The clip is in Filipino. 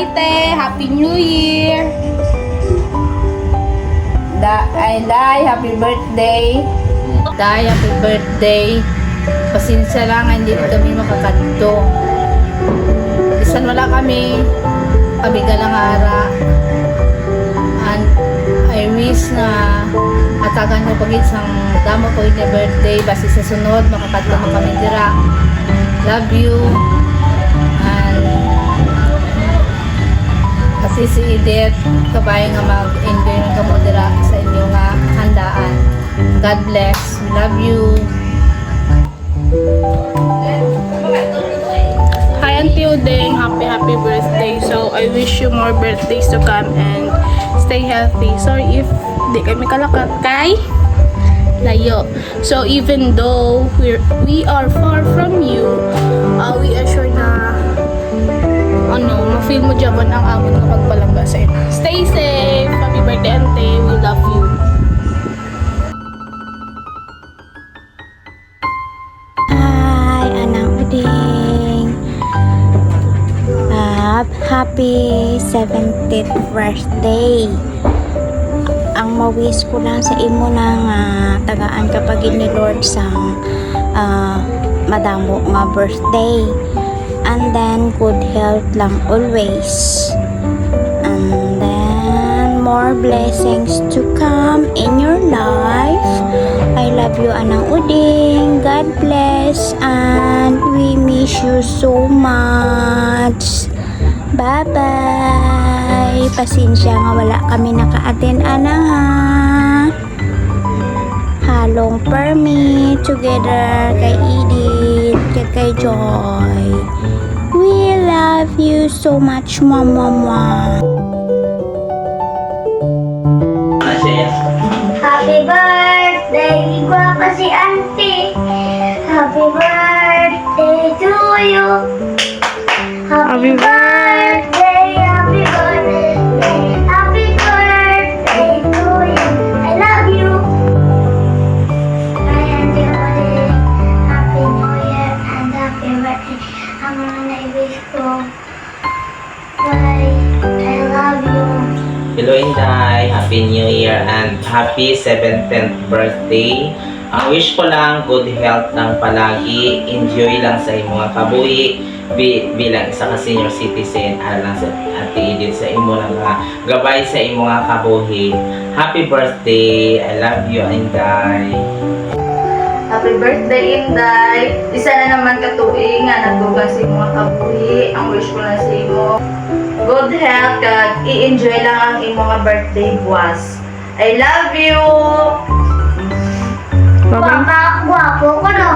Hi, te! Happy New Year! Day, happy birthday! Day, happy birthday! Pasensya lang, hindi kami makakadto. Bisan wala kami, kabiga lang ara. And I wish na hatagan mo pag isang damo ko yung birthday. Basi sa sunod, makakadto mo kami dira. Love you. And kasi si Edith, kabayan nga mag-enjoy ng kamo dira sa inyo nga handaan. God bless. We love you. Hi Auntie Udeng, happy birthday. So I wish you more birthdays to come and stay healthy. Sorry if di kami kalakat kay layo. So even though we are far from you, we assure na ma-feel mo dyan ang amon nga pagpalangga sa inyo. Stay safe. Happy birthday Auntie. We love you. Hi, Anang Uding. Happy 70th birthday. Ang ma-wish ko lang sa imo na nga tagaan kapag ni Lord sang madamo nga birthday. And then good health lang always. And then more blessings to come in your life. I love you, Anang Uding. God bless and we miss you so much. Bye-bye. Pasensya nga wala kami naka-attend, Anang, ha. Halong permit together kay Edith, kay Joy. We love you so much, Mama. Happy birthday, guwapa si Auntie. Happy birthday to you. Happy birthday, happy birthday, happy birthday to you. I love you. Hi, Auntie Odie. Happy New Year and happy birthday. Ang mga na-wish ko. Bye. I love you. Hello Inday, Happy New Year and happy 70th birthday. Ang wish ko lang, good health lang palagi, enjoy lang sa imo nga kabuhi, bilang isa ka senior citizen, lang sa Ate Edith sa imo lang nga gabay sa imo nga kabuhi. Happy birthday, I love you Inday. Happy birthday, Inday! Isa na naman katuig nga nagdugang sa imo nga kabuhi. Ang wish ko lang sa imo, good health kag i-enjoy lang ang imo nga birthday buwas. I love you! Guwapa, guwapo ko no?